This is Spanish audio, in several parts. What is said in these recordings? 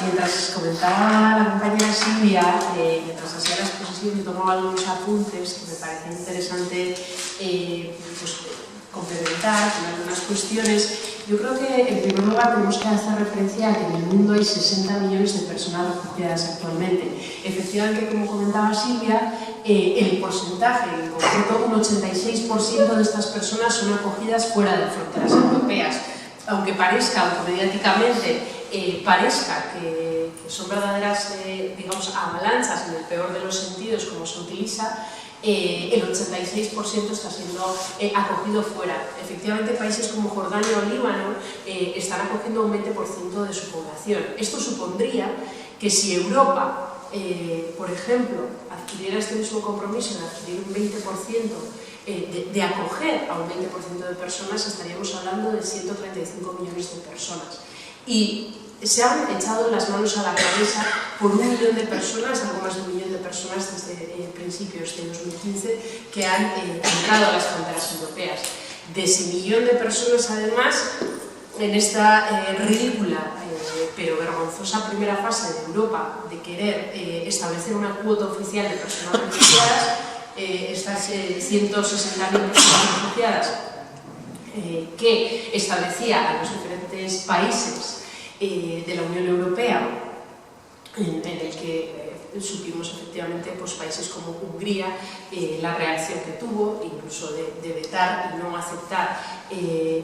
mientras comentaba la compañera Silvia, mientras hacía la exposición, tomaba algunos apuntes que me parecía interesante pues, complementar con algunas cuestiones. Yo creo que, en primer lugar, tenemos que hacer referencia a que en el mundo hay 60 millones de personas refugiadas actualmente. Efectivamente, como comentaba Silvia, el porcentaje, en concreto un 86% de estas personas son acogidas fuera de fronteras europeas. Aunque parezca, aunque mediáticamente parezca que son verdaderas, digamos, avalanchas en el peor de los sentidos, como se utiliza, el 86% está siendo acogido fuera. Efectivamente, países como Jordania o Líbano están acogiendo un 20% de su población. Esto supondría que si Europa, por ejemplo, adquiriera este mismo compromiso de adquirir un 20%, de acoger a un 20% de personas, estaríamos hablando de 135 millones de personas. Y se han echado las manos a la cabeza por 1 millón de personas, algo más de 1 millón de personas desde principios de 2015, que han entrado a las fronteras europeas. De ese millón de personas, además, en esta ridícula pero vergonzosa primera fase de Europa de querer establecer una cuota oficial de personas refugiadas, estas 160.000 personas refugiadas que establecía a los diferentes países de la Unión Europea, en el que supimos efectivamente pues, países como Hungría, la reacción que tuvo, incluso de vetar y no aceptar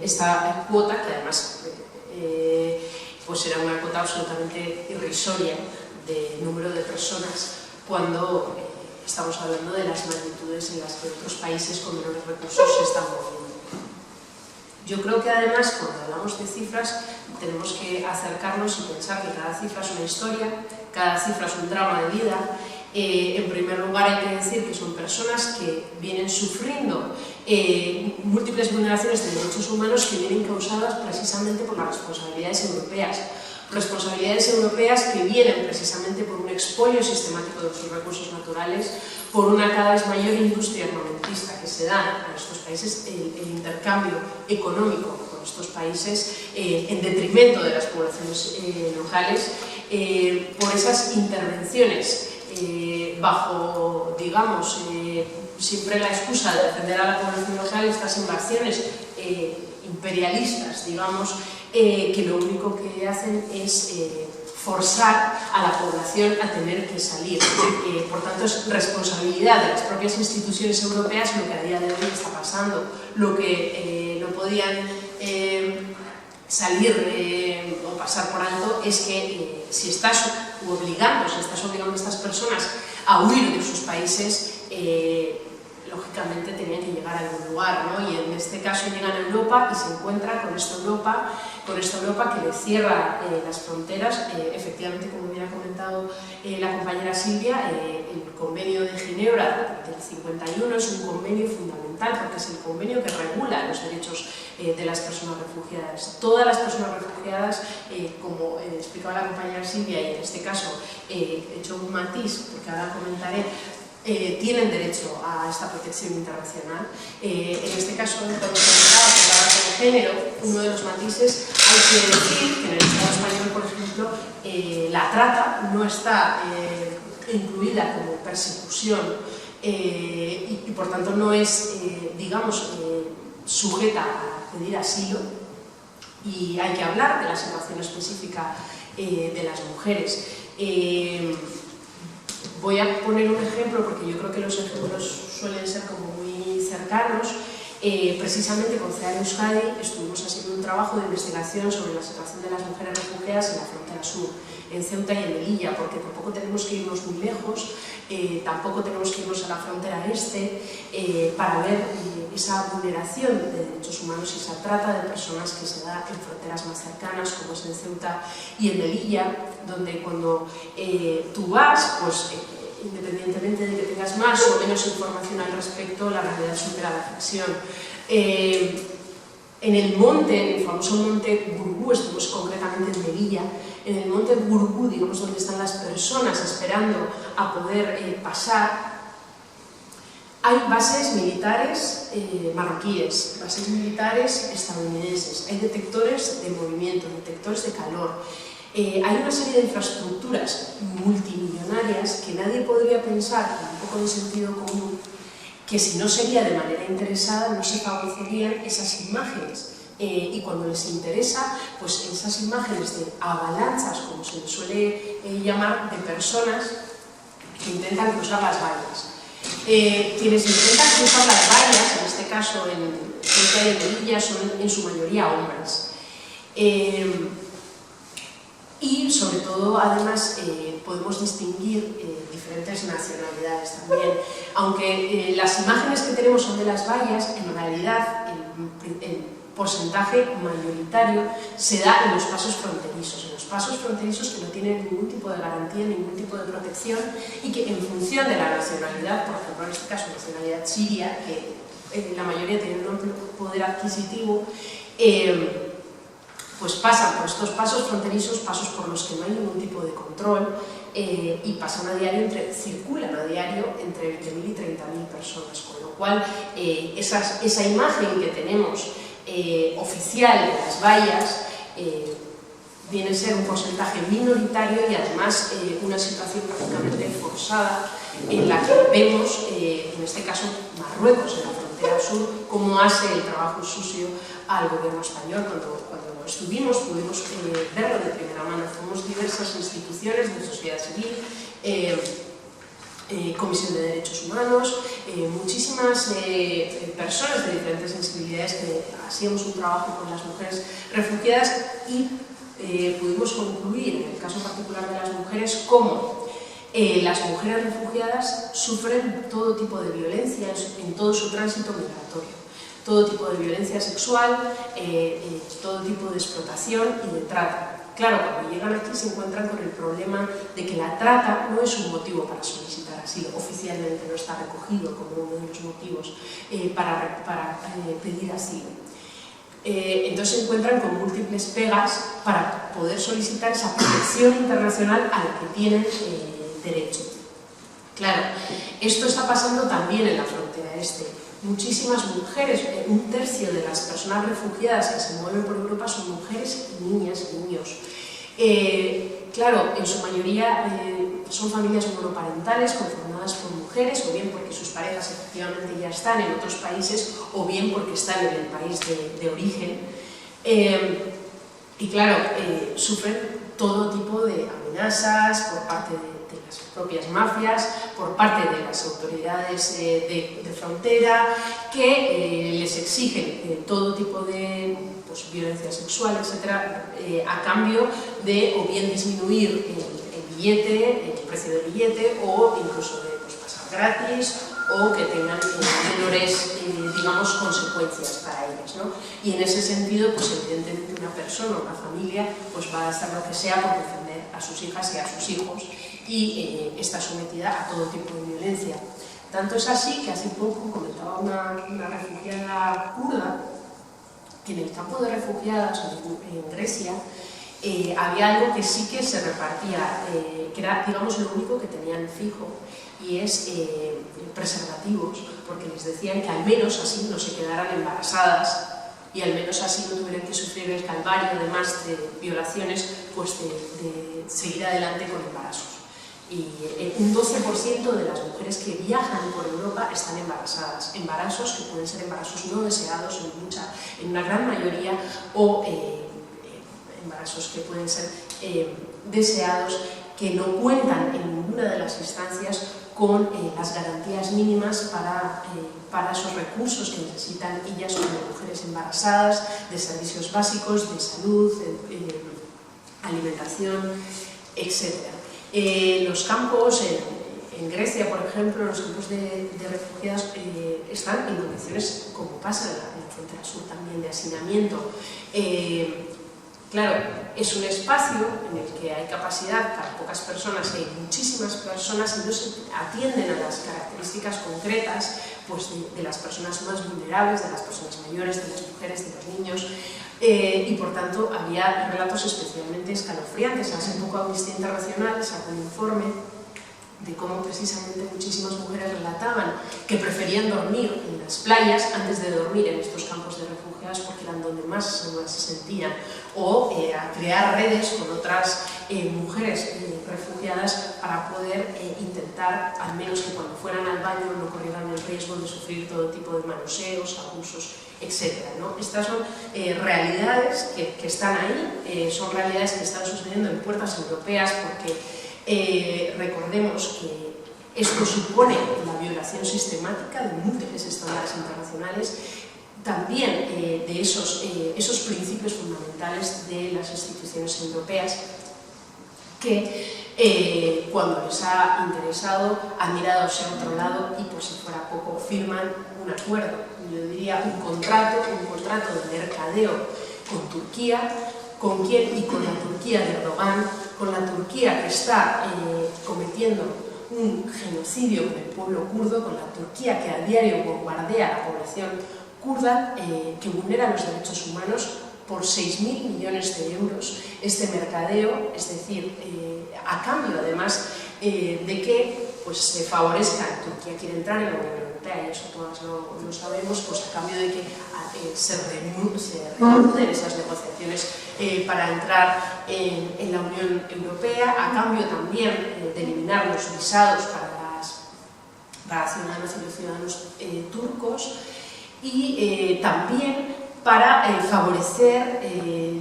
esta cuota, que además pues era una cuota absolutamente irrisoria de número de personas, cuando estamos hablando de las magnitudes en las que otros países con menores recursos se están moviendo. Yo creo que además, cuando hablamos de cifras, tenemos que acercarnos y pensar que cada cifra es una historia, cada cifra es un drama de vida. En primer lugar, hay que decir que son personas que vienen sufriendo múltiples vulneraciones de derechos humanos que vienen causadas precisamente por las responsabilidades europeas. Responsabilidades europeas que vienen precisamente por un expolio sistemático de sus recursos naturales, por una cada vez mayor industria armamentista que se da a estos países, el intercambio económico con estos países en detrimento de las poblaciones locales, por esas intervenciones bajo, digamos, siempre la excusa de defender a la población local, estas invasiones imperialistas, digamos, que lo único que hacen es forzar a la población a tener que salir. Por tanto, es responsabilidad de las propias instituciones europeas lo que a día de hoy está pasando. Lo que no podían salir o pasar por alto es que si estás obligando a estas personas a huir de sus países, lógicamente tenían que llegar a algún lugar, ¿no? Y en este caso llegan a Europa y se encuentran con esta Europa que le cierra las fronteras. Efectivamente, como bien ha comentado la compañera Silvia, el convenio de Ginebra del 51 es un convenio fundamental porque es el convenio que regula los derechos de las personas refugiadas. Todas las personas refugiadas, como explicaba la compañera Silvia, y en este caso he hecho un matiz, porque ahora comentaré, tienen derecho a esta protección internacional. En este caso, como género, uno de los matices, hay que decir que en el Estado español, por ejemplo, la trata no está incluida como persecución y por tanto no es, digamos, sujeta a pedir asilo, y hay que hablar de la situación específica de las mujeres. Voy a poner un ejemplo porque yo creo que los ejemplos suelen ser como muy cercanos. Precisamente con CEAR Euskadi estuvimos haciendo un trabajo de investigación sobre la situación de las mujeres refugiadas en la frontera sur, en Ceuta y en Melilla, porque tampoco tenemos que irnos muy lejos, tampoco tenemos que irnos a la frontera este para ver esa vulneración de derechos humanos y esa trata de personas que se da en fronteras más cercanas, como es en Ceuta y en Melilla, donde cuando tú vas, pues independientemente de que tengas más o menos información al respecto, la realidad supera la ficción. En el monte, en el famoso monte Burgú, estamos concretamente en Melilla, en el monte Burgú, digamos, donde están las personas esperando a poder pasar, hay bases militares marroquíes, bases militares estadounidenses, hay detectores de movimiento, detectores de calor. Hay una serie de infraestructuras multimillonarias que nadie podría pensar, con un poco de sentido común, que si no sería de manera interesada no se favorecerían esas imágenes. Y cuando les interesa, pues esas imágenes de avalanchas, como se les suele llamar, de personas que intentan cruzar las vallas. Quienes intentan cruzar las vallas, en este caso en Ceuta y Melilla, son en su mayoría hombres. Y sobre todo, además, podemos distinguir diferentes nacionalidades también. Aunque las imágenes que tenemos son de las vallas, en realidad el porcentaje mayoritario se da en los pasos fronterizos. En los pasos fronterizos que no tienen ningún tipo de garantía, ningún tipo de protección y que en función de la nacionalidad, por ejemplo en este caso nacionalidad siria, que la mayoría tienen un amplio poder adquisitivo, pues pasan por estos pasos fronterizos, pasos por los que no hay ningún tipo de control y pasan a diario, circulan a diario entre 20.000 y 30.000 personas, con lo cual esa imagen que tenemos oficial de las vallas viene a ser un porcentaje minoritario y además una situación prácticamente forzada en la que vemos, en este caso Marruecos, en la frontera sur, cómo hace el trabajo sucio al gobierno español. Cuando estuvimos pudimos verlo de primera mano. Fuimos diversas instituciones de sociedad civil, Comisión de Derechos Humanos, muchísimas personas de diferentes sensibilidades que hacíamos un trabajo con las mujeres refugiadas y pudimos concluir, en el caso particular de las mujeres, cómo las mujeres refugiadas sufren todo tipo de violencia en todo su tránsito migratorio, todo tipo de violencia sexual, todo tipo de explotación y de trata. Claro, cuando llegan aquí se encuentran con el problema de que la trata no es un motivo para solicitar asilo, oficialmente no está recogido como uno de los motivos para pedir asilo. Entonces se encuentran con múltiples pegas para poder solicitar esa protección internacional a la que tienen derecho. Claro, esto está pasando también en la frontera este. Muchísimas mujeres, un tercio de las personas refugiadas que se mueven por Europa son mujeres y niñas y niños. Claro, en su mayoría son familias monoparentales conformadas por mujeres, o bien porque sus parejas efectivamente ya están en otros países, o bien porque están en el país de origen. Y claro, sufren todo tipo de amenazas por parte de las propias mafias, por parte de las autoridades de frontera, que les exigen todo tipo de violencia sexual, etcétera, a cambio de o bien disminuir el precio del billete, o incluso de pasar gratis, o que tengan menores, digamos, consecuencias para ellas, ¿no? Y en ese sentido, pues evidentemente una persona, una familia, pues va a hacer lo que sea por defender a sus hijas y a sus hijos, y está sometida a todo tipo de violencia. Tanto es así que hace poco comentaba una refugiada kurda que en el campo de refugiadas en Grecia había algo que sí que se repartía, que era, digamos, lo único que tenían fijo, y es preservativos, porque les decían que al menos así no se quedaran embarazadas y al menos así no tuvieran que sufrir el calvario, además de violaciones, pues de seguir adelante con embarazos. Y un 12% de las mujeres que viajan por Europa están embarazadas, embarazos que pueden ser embarazos no deseados en una gran mayoría, o embarazos que pueden ser deseados, que no cuentan en ninguna de las instancias con las garantías mínimas para esos recursos que necesitan ellas como mujeres embarazadas, de servicios básicos, de salud, alimentación, etc. Los campos en Grecia, por ejemplo, los campos de refugiados están en condiciones, como pasa en la frontera sur también, de hacinamiento. Claro, es un espacio en el que hay capacidad para pocas personas, hay muchísimas personas, y no se atienden a las características concretas, pues, de las personas más vulnerables, de las personas mayores, de las mujeres, de los niños, y por tanto había relatos especialmente escalofriantes. Hace poco Amnistía Internacional sacó un informe de cómo precisamente muchísimas mujeres relataban que preferían dormir en las playas antes de dormir en estos campos de refugiados porque eran donde más seguras se sentían, o a crear redes con otras mujeres refugiadas para poder intentar, al menos que cuando fueran al baño no corrieran el riesgo de sufrir todo tipo de manoseos, abusos, etc., ¿no? Estas son realidades que están ahí, son realidades que están sucediendo en puertas europeas porque recordemos que esto supone la violación sistemática de múltiples estándares internacionales, también de esos principios fundamentales de las instituciones europeas que cuando les ha interesado han mirado hacia otro lado y por si fuera poco firman un acuerdo, yo diría un contrato de mercadeo con Turquía. ¿Con quién? Y con la Turquía de Erdogan, con la Turquía que está cometiendo un genocidio con el pueblo kurdo, con la Turquía que a diario bombardea a la población kurda, que vulnera los derechos humanos por 6.000 millones de euros. Este mercadeo, es decir, a cambio además de que pues, se favorezca, Turquía quiere entrar en la Unión Europea y eso todas lo sabemos, pues a cambio de que se reanuden esas negociaciones para entrar en la Unión Europea, a cambio también de eliminar los visados para ciudadanos y los ciudadanos turcos y también para favorecer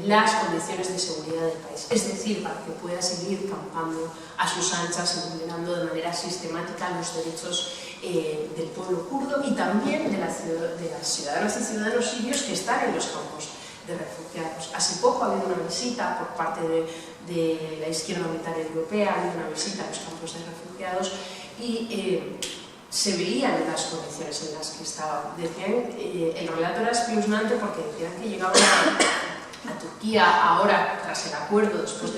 las condiciones de seguridad del país, es decir, para que pueda seguir campando a sus anchas y vulnerando de manera sistemática los derechos del pueblo kurdo y también de las ciudadanas y ciudadanos sirios que están en los campos de refugiados. Hace poco ha habido una visita por parte de la izquierda unitaria europea, ha habido una visita a los campos de refugiados y se veían las condiciones en las que estaban. Decían, el relato era espeluznante porque decían que llegaban a Turquía ahora, tras el acuerdo, después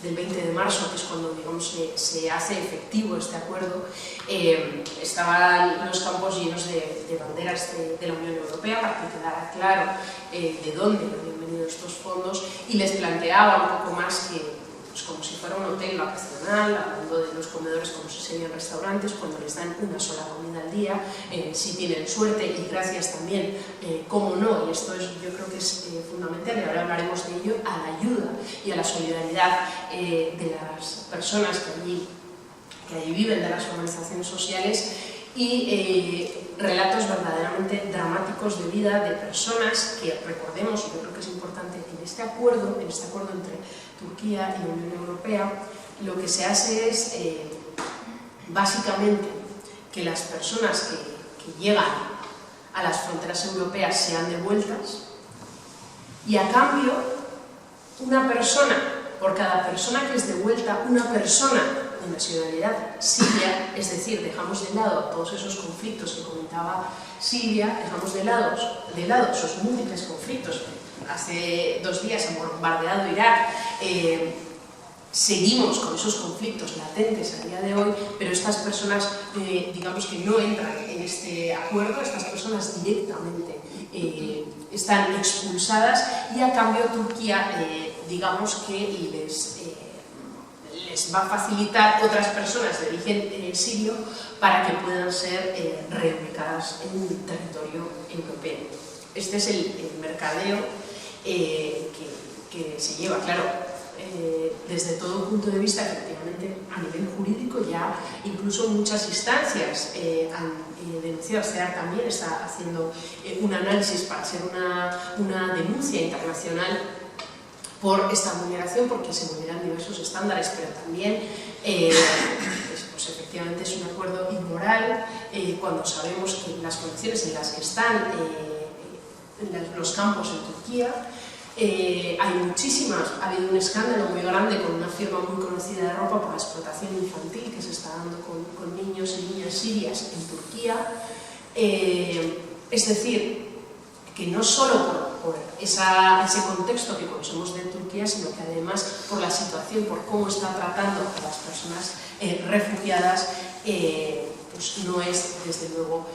del 20 de marzo, que es cuando digamos, se hace efectivo este acuerdo, estaban los campos llenos de banderas de la Unión Europea para que quedara claro de dónde habían venido estos fondos y les planteaba un poco más que pues como si fuera un hotel vacacional, hablando de los comedores como si serían restaurantes, cuando les dan una sola comida al día, si tienen suerte y gracias también, cómo no, y esto yo creo que es fundamental y ahora hablaremos de ello, a la ayuda y a la solidaridad de las personas que allí viven, de las organizaciones sociales y relatos verdaderamente dramáticos de vida de personas que, recordemos, y yo creo que es importante, en este acuerdo entre Turquía y la Unión Europea, lo que se hace es básicamente que las personas que llegan a las fronteras europeas sean devueltas y a cambio una persona, por cada persona que es devuelta, una persona de nacionalidad siria, es decir, dejamos de lado todos esos conflictos que comentaba Silvia, dejamos de lado esos múltiples conflictos. Hace 2 días han bombardeado Irak, seguimos con esos conflictos latentes a día de hoy, pero estas personas, digamos que no entran en este acuerdo, estas personas directamente están expulsadas y a cambio Turquía, digamos que les va a facilitar otras personas de origen sirio para que puedan ser reubicadas en el territorio europeo. Este es el mercadeo que se lleva, claro, desde todo punto de vista, efectivamente, a nivel jurídico ya incluso muchas instancias han denunciado. CEDAR también está haciendo un análisis para hacer una denuncia internacional por esta vulneración, porque se vulneran diversos estándares, pero también pues efectivamente es un acuerdo inmoral cuando sabemos que las condiciones en las que están los campos en Turquía, hay muchísimas, ha habido un escándalo muy grande con una firma muy conocida de ropa por la explotación infantil que se está dando con niños y niñas sirias en Turquía, es decir, que no solo por ese contexto que conocemos de Turquía, sino que además por la situación, por cómo está tratando a las personas refugiadas, pues no es, desde luego,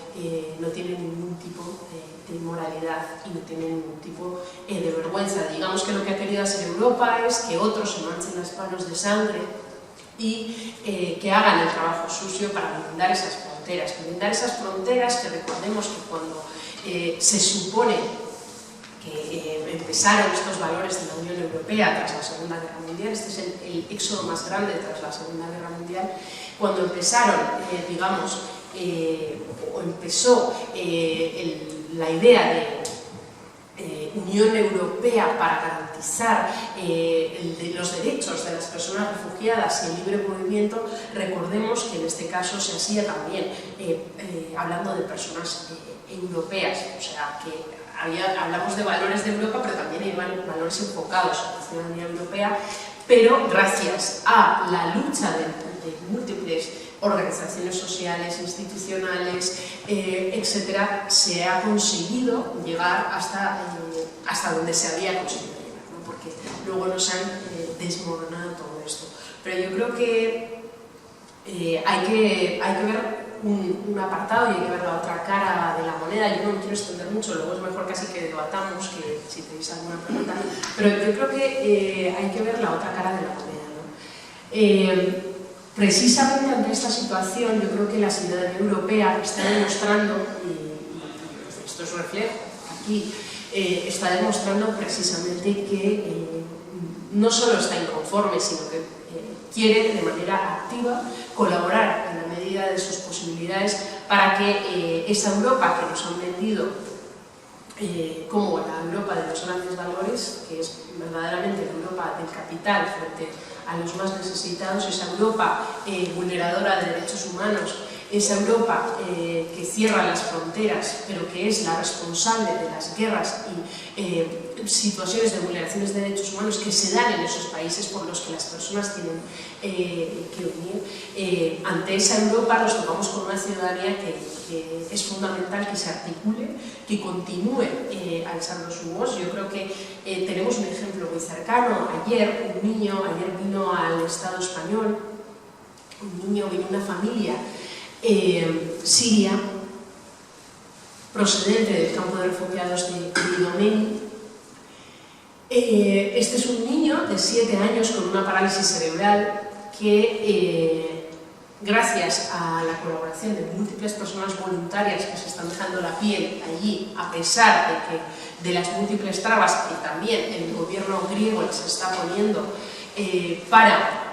no tiene ningún tipo de inmoralidad y no tiene ningún tipo de vergüenza. Digamos que lo que ha querido hacer Europa es que otros se manchen las manos de sangre y que hagan el trabajo sucio para blindar esas fronteras. Blindar esas fronteras que recordemos que cuando se supone que empezaron estos valores de la Unión Europea tras la Segunda Guerra Mundial, este es el éxodo más grande tras la Segunda Guerra Mundial, cuando empezaron, digamos, o empezó la idea de Unión Europea para garantizar los derechos de las personas refugiadas y el libre movimiento, recordemos que en este caso se hacía también hablando de personas europeas, o sea que hablamos de valores de Europa, pero también hay valores enfocados a la ciudadanía europea, pero gracias a la lucha de múltiples organizaciones sociales, institucionales, etcétera, se ha conseguido llegar hasta donde se había conseguido llegar, ¿no? Porque luego nos han desmoronado todo esto. Pero yo creo que hay que ver un apartado y hay que ver la otra cara de la moneda. Yo no me quiero extender mucho, luego es mejor casi que debatamos, que si tenéis alguna pregunta, pero yo creo que hay que ver la otra cara de la moneda, ¿no? Precisamente ante esta situación, yo creo que la ciudadanía europea está demostrando, y esto es reflejo aquí, está demostrando precisamente que no solo está inconforme, sino que quiere de manera activa colaborar en la medida de sus posibilidades para que esa Europa que nos han vendido como la Europa de los grandes valores, que es verdaderamente la Europa del capital frente a los más necesitados, esa Europa vulneradora de derechos humanos, esa Europa que cierra las fronteras, pero que es la responsable de las guerras y situaciones de vulneraciones de derechos humanos que se dan en esos países por los que las personas tienen que venir. Ante esa Europa nos topamos con una ciudadanía que es fundamental que se articule, que continúe alzando su voz. Yo creo que tenemos un ejemplo muy cercano. Ayer vino al Estado español, vino una familia siria procedente del campo de refugiados de Idomeni. Este es un niño de 7 años con una parálisis cerebral que gracias a la colaboración de múltiples personas voluntarias que se están dejando la piel allí, a pesar de las múltiples trabas que también el gobierno griego les está poniendo para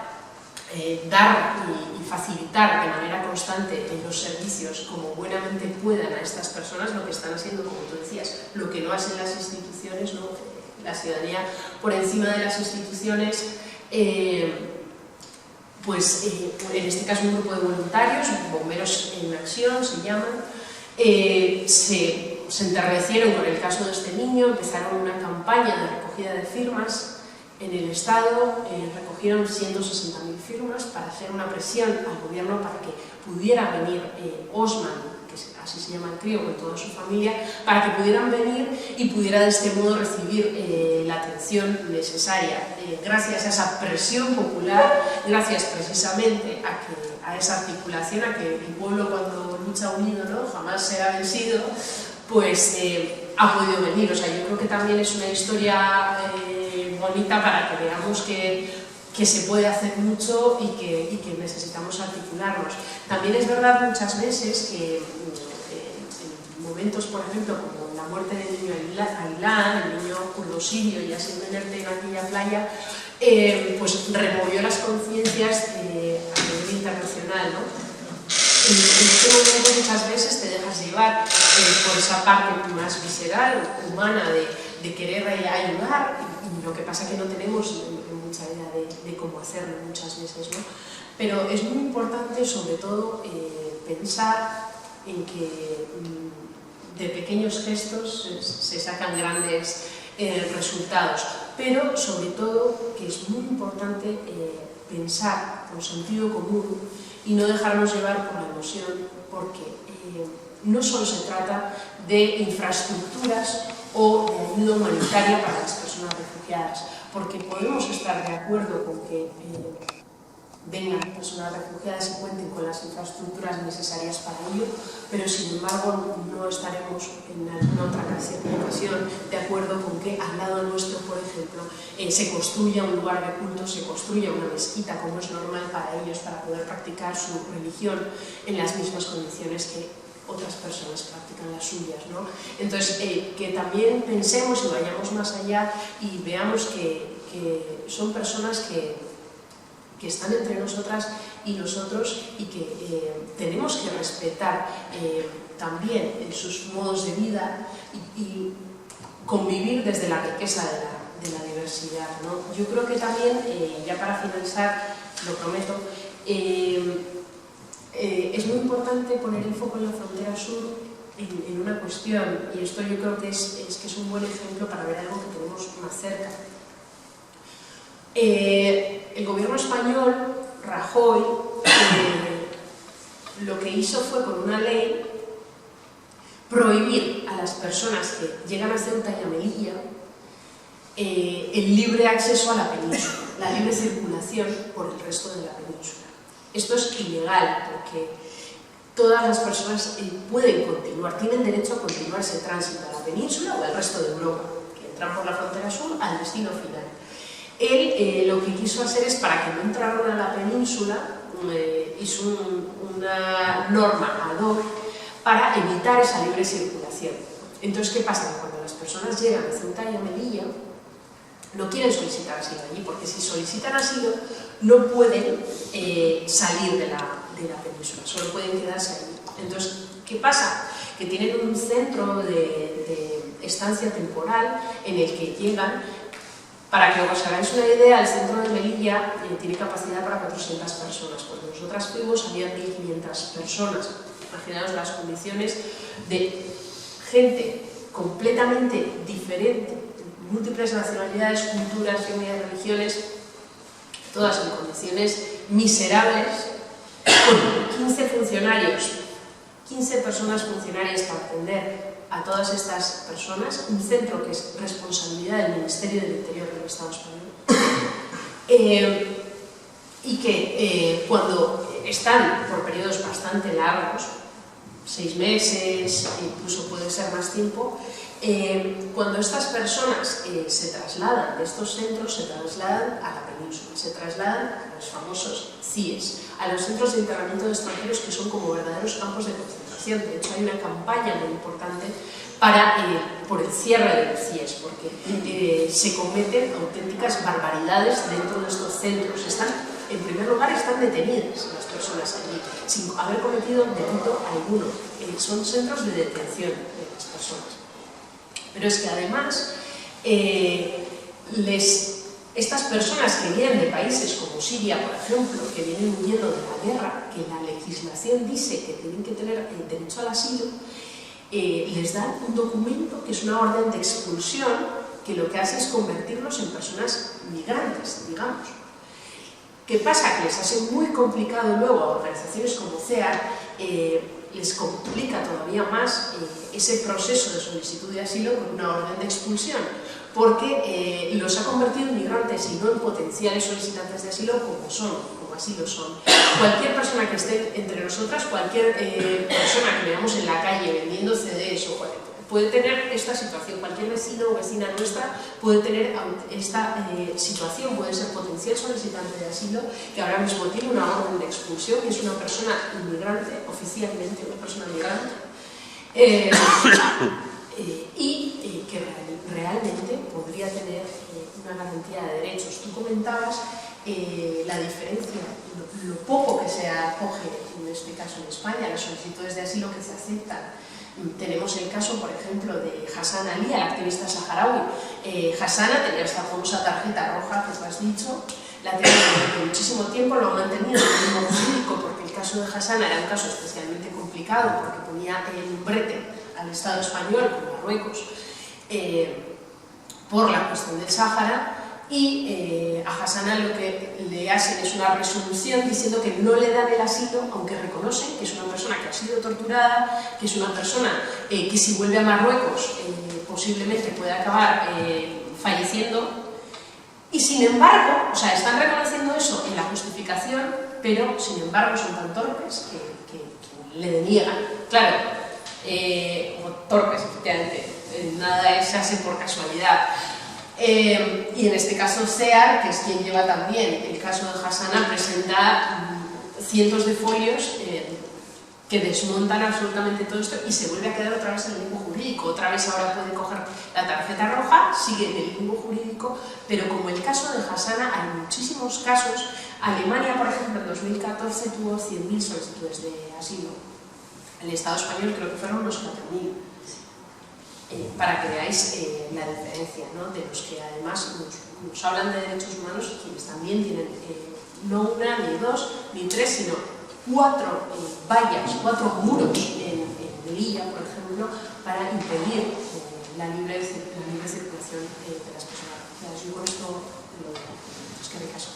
dar y facilitar de manera constante los servicios como buenamente puedan a estas personas, lo que están haciendo, como tú decías, lo que no hacen las instituciones, ¿no? La ciudadanía por encima de las instituciones, pues en este caso un grupo de voluntarios, bomberos en acción se llaman, se enternecieron con el caso de este niño, empezaron una campaña de recogida de firmas en el Estado, recogieron 160.000 firmas para hacer una presión al gobierno para que pudiera venir Osman, que así se llama el crío, con toda su familia, para que pudieran venir y pudiera de este modo recibir la atención necesaria. Gracias a esa presión popular, gracias precisamente a esa articulación, a que el pueblo cuando lucha unido, ¿no?, jamás será vencido, pues ha podido venir. O sea, yo creo que también es una historia bonita para que veamos que se puede hacer mucho y que necesitamos articularnos. También es verdad muchas veces que en momentos, por ejemplo, como la muerte del niño Ailán, el niño kurdo sirio, ya siendo inerte en aquella playa, pues removió las conciencias a nivel internacional, ¿no? En este momento muchas veces te dejas llevar por esa parte más visceral, humana, de querer ayudar, y lo que pasa es que no tenemos mucha idea de cómo hacerlo muchas veces, ¿no? Pero es muy importante, sobre todo, pensar en que de pequeños gestos se sacan grandes resultados, pero sobre todo que es muy importante pensar con sentido común y no dejarnos llevar por la emoción, porque no solo se trata de infraestructuras o de ayuda humanitaria para las personas refugiadas, porque podemos estar de acuerdo con que vengan personas refugiadas y cuenten con las infraestructuras necesarias para ello, pero sin embargo no estaremos en alguna otra ocasión de acuerdo con que al lado nuestro, por ejemplo, se construya un lugar de culto, se construya una mezquita, como es normal para ellos, para poder practicar su religión en las mismas condiciones que otras personas practican las suyas, ¿no? Entonces, que también pensemos y vayamos más allá y veamos que son personas que están entre nosotras y nosotros y que tenemos que respetar también sus modos de vida y convivir desde la riqueza de la diversidad, ¿no? Yo creo que también, ya para finalizar, lo prometo, es muy importante poner el foco en la frontera sur en una cuestión, y esto yo creo que es un buen ejemplo para ver algo que tenemos más cerca. El gobierno español, Rajoy, lo que hizo fue con una ley prohibir a las personas que llegan a Ceuta y a Melilla el libre acceso a la península, la libre circulación por el resto de la península. Esto es ilegal porque todas las personas pueden continuar, tienen derecho a continuar ese tránsito a la península o al resto de Europa, que entran por la frontera sur al destino final. Él lo que quiso hacer es, para que no entraran a la península, hizo una norma ad hoc para evitar esa libre circulación. Entonces, ¿qué pasa? Que cuando las personas llegan a Ceuta y a Melilla, no quieren solicitar asilo allí, porque si solicitan asilo no pueden salir de la península, solo pueden quedarse allí. Entonces, ¿qué pasa? Que tienen un centro de estancia temporal en el que llegan. Para que os hagáis una idea, el centro de Melilla tiene capacidad para 400 personas. Cuando nosotras fuimos había 1.500 personas. Imaginaos las condiciones de gente completamente diferente, múltiples nacionalidades, culturas, religiones, todas en condiciones miserables, con 15 funcionarios, 15 personas funcionarias para atender a todas estas personas, un centro que es responsabilidad del Ministerio del Interior del Estado español, y que cuando están por periodos bastante largos, 6 meses, incluso puede ser más tiempo, cuando estas personas se trasladan de estos centros, se trasladan a la península, se trasladan a los famosos CIES, a los centros de internamiento de extranjeros, que son como verdaderos campos de concentración. De hecho, hay una campaña muy importante por el cierre de los CIES, porque se cometen auténticas barbaridades dentro de estos centros. En primer lugar, están detenidas las personas allí, sin haber cometido delito alguno. Son centros de detención de las personas. Pero es que además, estas personas que vienen de países como Siria, por ejemplo, que vienen huyendo de la guerra, que la legislación dice que tienen que tener derecho al asilo, les dan un documento que es una orden de expulsión, que lo que hace es convertirlos en personas migrantes, digamos. ¿Qué pasa? Que les hace muy complicado luego a organizaciones como CEAR, les complica todavía más ese proceso de solicitud de asilo con una orden de expulsión, porque los ha convertido en migrantes y no en potenciales solicitantes de asilo como así lo son. Cualquier persona que esté entre nosotras, cualquier persona que veamos en la calle vendiendo CDs o puede tener esta situación. Cualquier vecino o vecina nuestra puede tener esta situación, puede ser potencial solicitante de asilo, que ahora mismo tiene una orden de expulsión, que es una persona inmigrante, oficialmente una persona migrante, y que realmente podría tener una garantía de derechos. Tú comentabas la diferencia, lo poco que se acoge, en este caso en España, las solicitudes de asilo que se aceptan. Tenemos el caso, por ejemplo, de Hassan Ali, el activista saharaui. Hassana tenía esta famosa tarjeta roja que tú has dicho, la tenía durante muchísimo tiempo, lo ha mantenido en el mismo jurídico, porque el caso de Hassana era un caso especialmente complicado, porque ponía en un brete al Estado español con Marruecos por la cuestión del Sáhara. Y a Hassana lo que le hacen es una resolución diciendo que no le dan el asilo, aunque reconocen que es una persona que ha sido torturada, que es una persona que si vuelve a Marruecos posiblemente puede acabar falleciendo. Y sin embargo, o sea, están reconociendo eso en la justificación justificación, pero sin embargo son tan torpes que le deniegan. Claro, torpes, efectivamente, nada se hace por casualidad. Y en este caso CEAR, que es quien lleva también el caso de Hasana, presenta cientos de folios que desmontan absolutamente todo esto y se vuelve a quedar otra vez en el limbo jurídico. Otra vez ahora puede coger la tarjeta roja, sigue en el limbo jurídico, pero como el caso de Hasana, hay muchísimos casos. Alemania, por ejemplo, en 2014 tuvo 100.000 solicitudes de asilo. El Estado español creo que fueron unos 4.000. Para que veáis la diferencia, ¿no? De los que además nos hablan de derechos humanos, quienes también tienen no una, ni dos, ni tres, sino 4 vallas, 4 muros en Melilla, por ejemplo, para impedir la libre circulación de las personas refugiadas. Yo con esto lo digo. Es que me caso.